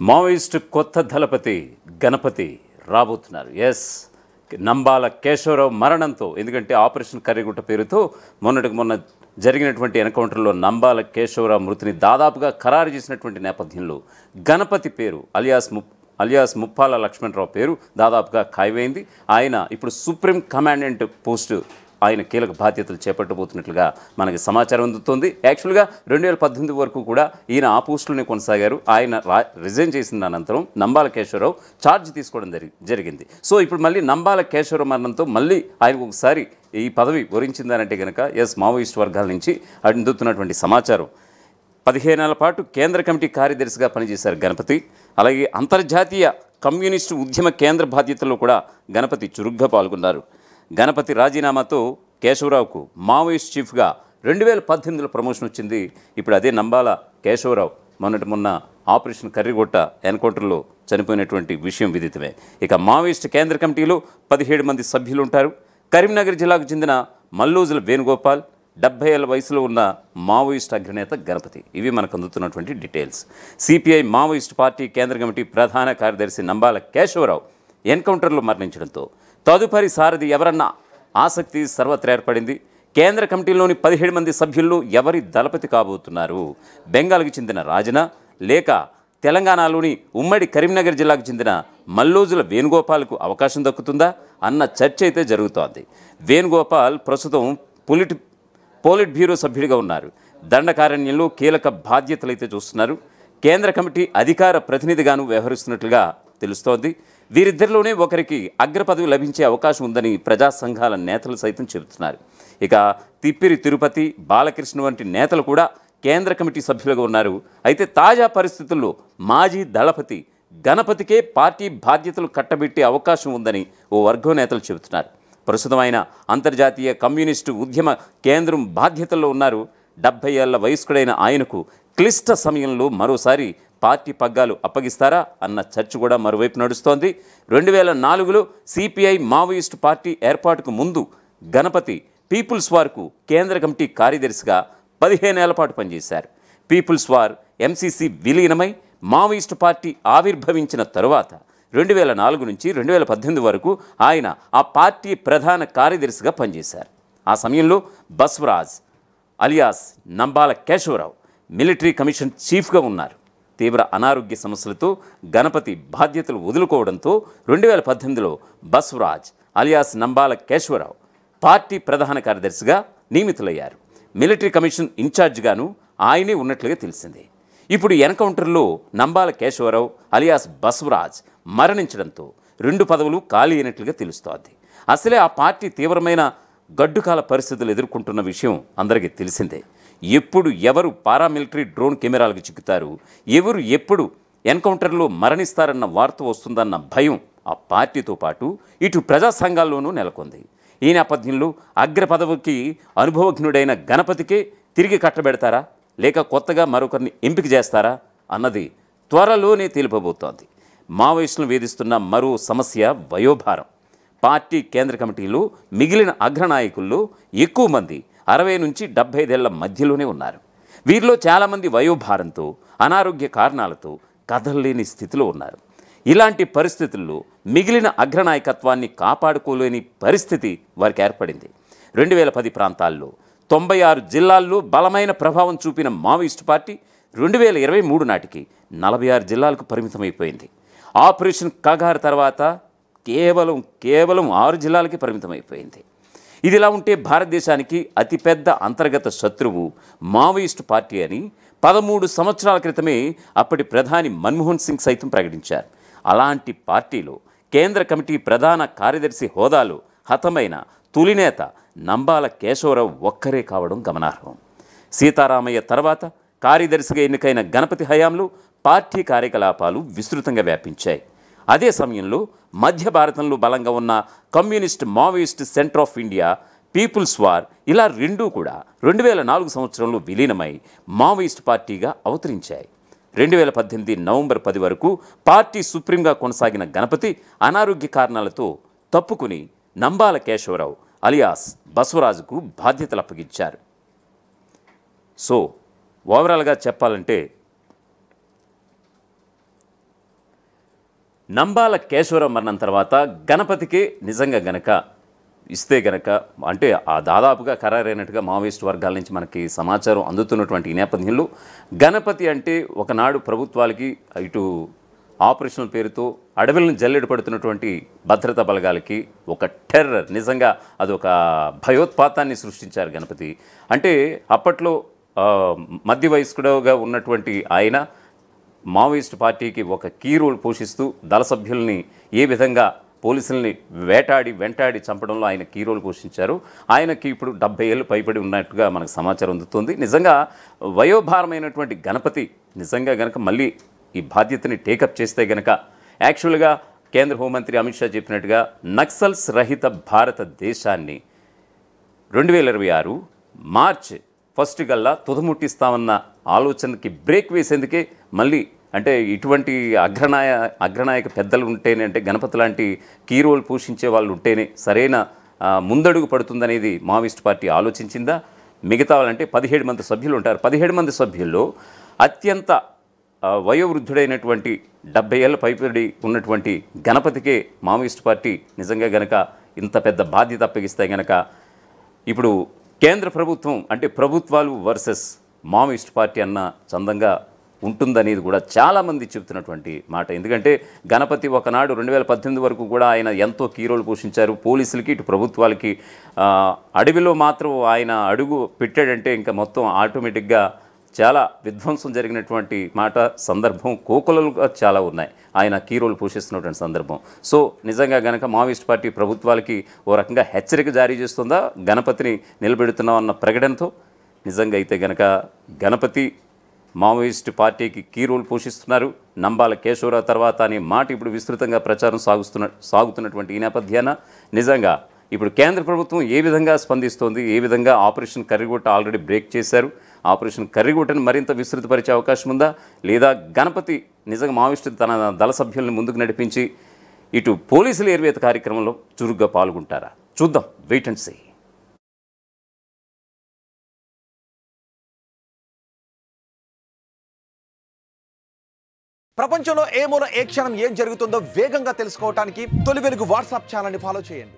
Maoist కొత్త దళపతి గణపతి రాబోతున్నారు. నంబాల కేశవరావు మరణంతో, ఎందుకంటే ఆపరేషన్ కర్రిగుట్ట పేరుతో మొన్న జరిగినటువంటి ఎన్కౌంటర్లో నంబాల కేశవరావు మృతిని దాదాపుగా ఖరారు చేసినటువంటి నేపథ్యంలో గణపతి పేరు అలియాస్ ముప్పాల లక్ష్మణరావు పేరు దాదాపుగా ఖాయమైంది. ఆయన ఇప్పుడు సుప్రీం కమాండెంట్ పోస్టు ఆయన కీలక బాధ్యతలు చేపట్టబోతున్నట్లుగా మనకి సమాచారం అందుతోంది. యాక్చువల్గా 2018 వరకు కూడా ఈయన ఆ పోస్టులోనే కొనసాగారు. ఆయన రిజైన్ చేసిన అనంతరం నంబాల కేశవరావు ఛార్జ్ తీసుకోవడం జరిగింది. సో ఇప్పుడు మళ్ళీ నంబాల కేశవరావు మరణంతో మళ్ళీ ఆయనకు ఒకసారి ఈ పదవి వరించిందనంటే కనుక మావోయిస్ట్ వర్గాల నుంచి అందుతున్నటువంటి సమాచారం. 15 నెలల పాటు కేంద్ర కమిటీ కార్యదర్శిగా పనిచేశారు గణపతి. అలాగే అంతర్జాతీయ కమ్యూనిస్టు ఉద్యమ కేంద్ర బాధ్యతల్లో కూడా గణపతి చురుగ్గా పాల్గొన్నారు. గణపతి రాజీనామాతో కేశవరావుకు మావోయిస్ట్ చీఫ్గా 2018లో ప్రమోషన్ వచ్చింది. ఇప్పుడు అదే నంబాల కేశవరావు మొన్న ఆపరేషన్ కర్రిగుట్ట ఎన్కౌంటర్లో చనిపోయినటువంటి విషయం విదితమే. ఇక మావోయిస్ట్ కేంద్ర కమిటీలో 17 మంది సభ్యులు ఉంటారు. కరీంనగర్ జిల్లాకు చెందిన మల్లూజుల వేణుగోపాల్, 70 ఏళ్ల వయసులో ఉన్న మావోయిస్ట్ అగ్రనేత గణపతి. ఇవి మనకు అందుతున్నటువంటి డీటెయిల్స్. సిపిఐ మావోయిస్ట్ పార్టీ కేంద్ర కమిటీ ప్రధాన కార్యదర్శి నంబాల కేశవరావు ఎన్కౌంటర్లో మరణించడంతో తదుపరి సారథి ఎవరన్న ఆసక్తి సర్వత్రా ఏర్పడింది. కేంద్ర కమిటీలోని 17 మంది సభ్యుల్లో ఎవరి దళపతి కాబోతున్నారు? బెంగాల్కి చెందిన రాజన, లేక తెలంగాణలోని ఉమ్మడి కరీంనగర్ జిల్లాకు చెందిన మల్లోజుల వేణుగోపాల్కు అవకాశం దక్కుతుందా అన్న చర్చ అయితే జరుగుతోంది. వేణుగోపాల్ ప్రస్తుతం పోలిట్ బ్యూరో సభ్యుడిగా ఉన్నారు. దండకారణ్యంలో కీలక బాధ్యతలు అయితే చూస్తున్నారు. కేంద్ర కమిటీ అధికార ప్రతినిధిగాను వ్యవహరిస్తున్నట్లుగా తెలుస్తోంది. వీరిద్దరిలోనే ఒకరికి అగ్రపదవి లభించే అవకాశం ఉందని ప్రజా సంఘాల నేతలు సైతం చెబుతున్నారు. ఇక తిప్పిరి తిరుపతి, బాలకృష్ణ వంటి నేతలు కూడా కేంద్ర కమిటీ సభ్యులుగా ఉన్నారు. అయితే తాజా పరిస్థితుల్లో మాజీ దళపతి గణపతికే పార్టీ బాధ్యతలు కట్టబెట్టే అవకాశం ఉందని ఓ వర్గం నేతలు చెబుతున్నారు. ప్రస్తుతం ఆయన అంతర్జాతీయ కమ్యూనిస్టు ఉద్యమ కేంద్రం బాధ్యతల్లో ఉన్నారు. 70 ఏళ్ల వయస్కుడైన ఆయనకు క్లిష్ట సమయంలో మరోసారి పార్టీ పగ్గాలు అప్పగిస్తారా అన్న చర్చ కూడా మరోవైపు నడుస్తోంది. 2004లో సిపిఐ మావోయిస్టు పార్టీ ఏర్పాటుకు ముందు గణపతి పీపుల్స్ వార్కు కేంద్ర కమిటీ కార్యదర్శిగా 15 ఏళ్ల పాటు పనిచేశారు. పీపుల్స్ వార్ ఎంసీసీ విలీనమై మావోయిస్టు పార్టీ ఆవిర్భవించిన తరువాత 2004 నుంచి 2018 వరకు ఆయన ఆ పార్టీ ప్రధాన కార్యదర్శిగా పనిచేశారు. ఆ సమయంలో Basavaraj alias Nambala Keshavarao military commission చీఫ్గా ఉన్నారు. తీవ్ర అనారోగ్య సమస్యలతో గణపతి బాధ్యతలు వదులుకోవడంతో 2018లో బస్వరాజ్ అలియాస్ నంబాల కేశవరావు పార్టీ ప్రధాన కార్యదర్శిగా నియమితులయ్యారు. మిలిటరీ కమిషన్ ఇన్ఛార్జిగాను ఆయనే ఉన్నట్లుగా తెలిసింది. ఇప్పుడు ఎన్కౌంటర్లో నంబాల కేశవరావు అలియాస్ బస్వరాజ్ మరణించడంతో 2 పదవులు ఖాళీ అయినట్లుగా తెలుస్తోంది. అసలే ఆ పార్టీ తీవ్రమైన గడ్డుకాల పరిస్థితులు ఎదుర్కొంటున్న విషయం అందరికీ తెలిసిందే. ఎప్పుడు ఎవరు పారామిలిటరీ డ్రోన్ కెమెరాలకు చిక్కుతారు, ఎవరు ఎప్పుడు ఎన్కౌంటర్లో మరణిస్తారన్న వార్త వస్తుందన్న భయం ఆ పార్టీతో పాటు ఇటు ప్రజా సంఘాల్లోనూ నెలకొంది. ఈ నేపథ్యంలో అగ్ర పదవికి అనుభవజ్ఞుడైన గణపతికే తిరిగి కట్టబెడతారా, లేక కొత్తగా మరొకరిని ఎంపిక చేస్తారా అన్నది త్వరలోనే తేలిపోబోతోంది. మావోయిస్టులను వేధిస్తున్న మరో సమస్య వయోభారం. పార్టీ కేంద్ర కమిటీలో మిగిలిన అగ్రనాయకుల్లో ఎక్కువ మంది 60 నుంచి 75 ఏళ్ల మధ్యలోనే ఉన్నారు. వీరిలో చాలామంది వయోభారంతో, అనారోగ్య కారణాలతో కదలలేని స్థితిలో ఉన్నారు. ఇలాంటి పరిస్థితుల్లో మిగిలిన అగ్రనాయకత్వాన్ని కాపాడుకోలేని పరిస్థితి వారికి ఏర్పడింది. 2010 ప్రాంతాల్లో 96 జిల్లాల్లో బలమైన ప్రభావం చూపిన మావోయిస్టు పార్టీ 2023 నాటికి 46 జిల్లాలకు పరిమితమైపోయింది. ఆపరేషన్ కగార్ తర్వాత కేవలం 6 జిల్లాలకి పరిమితమైపోయింది. ఇదిలా ఉంటే భారతదేశానికి అతిపెద్ద అంతర్గత శత్రువు మావోయిస్టు పార్టీ అని 13 సంవత్సరాల క్రితమే అప్పటి ప్రధాని మన్మోహన్ సింగ్ సైతం ప్రకటించారు. అలాంటి పార్టీలో కేంద్ర కమిటీ ప్రధాన కార్యదర్శి హోదాలో హతమైన తొలినేత నంబాల కేశవరావు ఒక్కరే కావడం గమనార్హం. సీతారామయ్య తర్వాత కార్యదర్శిగా ఎన్నికైన గణపతి హయాంలో పార్టీ కార్యకలాపాలు విస్తృతంగా వ్యాపించాయి. అదే సమయంలో మధ్య భారతంలో బలంగా ఉన్న Communist Maoist Centre of India, People's War ఇలా రెండూ కూడా 2004 సంవత్సరంలో విలీనమై మావోయిస్ట్ పార్టీగా అవతరించాయి. 2018 నవంబర్ 10 వరకు పార్టీ సుప్రీంగా కొనసాగిన గణపతి అనారోగ్య కారణాలతో తప్పుకుని నంబాల కేశవరావు అలియాస్ బస్వరాజుకు బాధ్యతలు అప్పగించారు. సో ఓవరాల్గా చెప్పాలంటే నంబాల కేశవరావు మరణం తర్వాత గణపతికి నిజంగా గనక ఇస్తే గనక అంటే ఆ దాదాపుగా ఖరారైనట్టుగా మావోయిస్ట్ వర్గాల నుంచి మనకి సమాచారం అందుతున్నటువంటి ఈ నేపథ్యంలో గణపతి అంటే ఒకనాడు ప్రభుత్వాలకి ఇటు ఆపరేషన్ల పేరుతో అడవులను జల్లెడ పడుతున్నటువంటి భద్రతా బలగాలకి ఒక టెర్రర్, నిజంగా అదొక భయోత్పాతాన్ని సృష్టించారు గణపతి. అంటే అప్పట్లో మధ్య వయస్కుడుగా ఉన్నటువంటి ఆయన మావోయిస్ట్ పార్టీకి ఒక కీ రోల్ పోషిస్తూ దళ సభ్యుల్ని ఏ విధంగా పోలీసుల్ని వెంటాడి చంపడంలో ఆయన కీ రోల్ పోషించారు. ఆయనకి ఇప్పుడు 70 ఏళ్ళు పైబడి ఉన్నట్టుగా మనకు సమాచారం అందుతుంది. నిజంగా వయోభారమైనటువంటి గణపతి నిజంగా గనక మళ్ళీ ఈ బాధ్యతని టేకప్ చేస్తే గనక యాక్చువల్గా కేంద్ర హోంమంత్రి అమిత్ షా చెప్పినట్టుగా నక్సల్స్ రహిత భారతదేశాన్ని 2026 మార్చ్ 1 కల్లా తుదముట్టిస్తామన్న ఆలోచనకి బ్రేక్ వేసేందుకే మళ్ళీ అంటే ఇటువంటి అగ్రనాయక పెద్దలు ఉంటేనే, అంటే గణపతి లాంటి కీ రోల్ పోషించే వాళ్ళు ఉంటేనే సరైన ముందడుగు పడుతుందనేది మావోయిస్ట్ పార్టీ ఆలోచించిందా? మిగతా వాళ్ళంటే 17 మంది సభ్యులు ఉంటారు. 17 మంది సభ్యుల్లో అత్యంత వయోవృద్ధుడైనటువంటి 70 ఏళ్ళ పైబడి ఉన్నటువంటి గణపతికే మావోయిస్ట్ పార్టీ నిజంగా గనక ఇంత పెద్ద బాధ్యత అప్పగిస్తే గనక ఇప్పుడు కేంద్ర ప్రభుత్వం అంటే ప్రభుత్వాలు వర్సెస్ మావోయిస్ట్ పార్టీ అన్న చందంగా ఉంటుందనేది కూడా చాలామంది చెబుతున్నటువంటి మాట. ఎందుకంటే గణపతి ఒకనాడు 2018 వరకు కూడా ఆయన ఎంతో కీ రోల్ పోషించారు. పోలీసులకి ఇటు ప్రభుత్వాలకి అడవిలో మాత్రం ఆయన అడుగు పెట్టాడంటే ఇంకా మొత్తం ఆటోమేటిక్గా చాలా విధ్వంసం జరిగినటువంటి మాట సందర్భం కోకొలలుగా చాలా ఉన్నాయి ఆయన కీ రోల్ పోషిస్తున్నటువంటి సందర్భం. సో నిజంగా గనక మావోయిస్ట్ పార్టీ ప్రభుత్వాలకి ఓ రకంగా హెచ్చరిక జారీ చేస్తుందా గణపతిని నిలబెడుతున్నాం అన్న ప్రకటనతో? నిజంగా అయితే గనక గణపతి మావోయిస్ట్ పార్టీకి కీ రోల్ పోషిస్తున్నారు. నంబాల కేశవరావు తర్వాత అనే మాట ఇప్పుడు విస్తృతంగా ప్రచారం సాగుతున్నటువంటి ఈ నేపథ్యాన నిజంగా ఇప్పుడు కేంద్ర ప్రభుత్వం ఏ విధంగా స్పందిస్తోంది, ఏ విధంగా ఆపరేషన్ కర్రిగుట్ట ఆల్రెడీ బ్రేక్ చేశారు, ఆపరేషన్ కర్రిగుట్టను మరింత విస్తృతపరిచే అవకాశం ఉందా, లేదా గణపతి నిజంగా మావోయిస్టు తన దళ సభ్యులను ముందుకు నడిపించి ఇటు పోలీసుల ఏర్వేత కార్యక్రమంలో చురుగ్గా పాల్గొంటారా? చూద్దాం, వెయిట్ అండ్ సీ. ప్రపంచంలో ఏ మూల ఏ క్షణం ఏం జరుగుతుందో వేగంగా తెలుసుకోవడానికి తొలి వెలుగు వాట్సాప్ ఛానల్ని ఫాలో చేయండి.